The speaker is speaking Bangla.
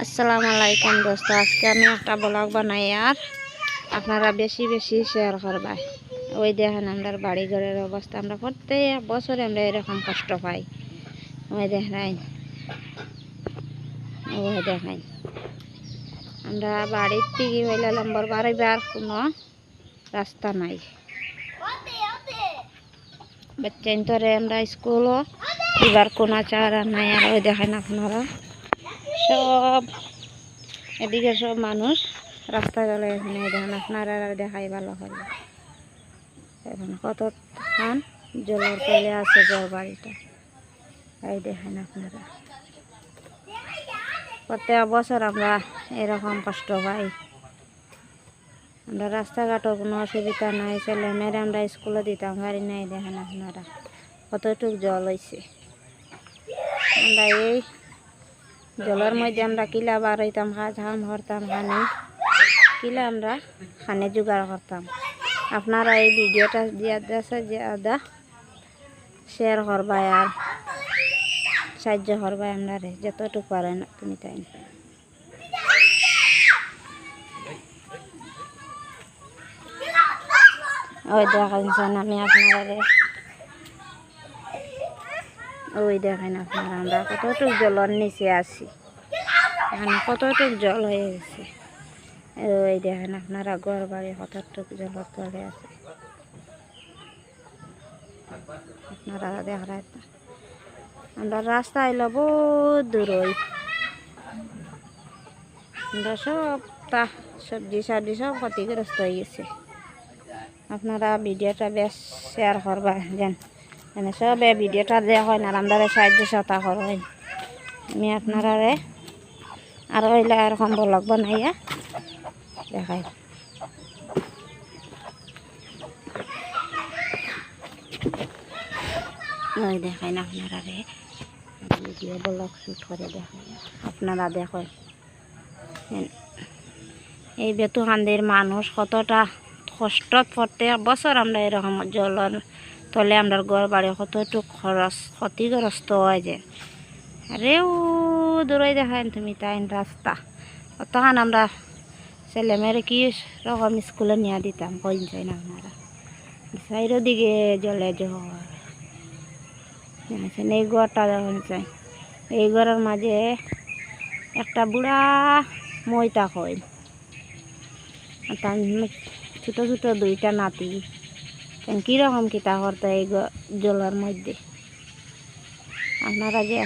আসসালামু আলাইকুম দোস্ত, আজকে আমি একটা ব্লগ বানাই আর আপনারা বেশি বেশি শেয়ার করবা। ওই দেখেন আমাদের বাড়ি ঘরের অবস্থা, আমরা প্রত্যেক বছরে আমরা এরকম কষ্ট পাই। ওই দেখেন, ওই দেখেন আমরা বাড়ির থেকে হইলে নম্বর বাড়িবার কোনো রাস্তা নাই। বাচ্চাইন তরে আমরা স্কুলও এবার কোনো চারা নাই। আর ওই দেখেন আপনারা সব এদিকে সব মানুষ রাস্তা গেলে এখানে দেখেন আপনারা দেখাই ভালো হবে। এখন কত খান জলের তলে আছে জল বাড়িটা, এই দেখেন আপনারা। প্রত্যেক বছর আমরা এরকম কষ্ট পাই। আমরা রাস্তাঘাটও কোনো অসুবিধা নাই, ছেলে মেয়েরা আমরা স্কুলে দিতাম পারি নাই। দেখেন আপনারা কতটুক জল হয়েছে। আমরা এই জলের মধ্যে আমরা কিলা বার হইতাম, কাজ কাম করতাম, কিলা আমরা খানে জোগাড় করতাম। আপনারা এই ভিডিওটা দিয়ে দেশে যে আদা শেয়ার করবাই আর সাহায্য করবাই আমরা যতটুকু পারেন তুমি তাই। ওই দেখাচ্ছেন আমি আপনারা, ওই দেখেন আপনারা আমরা কতটুক জলের নিচে আছি, এখানে কতটুক জল হয়ে গেছে। ওই দেখেন আপনারা ঘর বাড়ি কতটুক জলের তলে আছে, আপনারা দেখায়। আমরা রাস্তা এলো বহুত দূর, আমরা সব সবজি সবজি সব ক্ষতিগ্রস্ত হয়ে গেছে। আপনারা ভিডিওটা বেশ শেয়ার করবা যেন মানে সবে ভিডিওটা দেওয়া হয় না, আমরা সাহায্য সহায়তা করেন। আমি আপনারা আর হইলে এরকম ব্লগ বানাইয়া দেখাই। ওই দেখাই আপনারা ভিডিও ব্লগ শ্যুট করে দেখাই, আপনারা দেখেন এই বেতুহান্দির মানুষ কতটা কষ্ট পড়তে। বছর আমরা এরকম জলের তলে আমরা ঘর বাড়ি কতটুকু ক্ষতিগ্রস্ত হয় যে। আরেও দূরে দেখান তুমি তাই রাস্তা তখন আমরা ছেলে মেয়ের কি রকম স্কুলে নিয়ে দিতাম কইন চাই না আপনারা। সাইডের দিকে জলে জল এই ঘরটা যখন চাই, এই ঘরের মাঝে একটা বুড়া মইতা কই, ছোট ছোট দুইটা নাতি কীরকম কিতা করতে এই জলের মধ্যে। আপনারা যে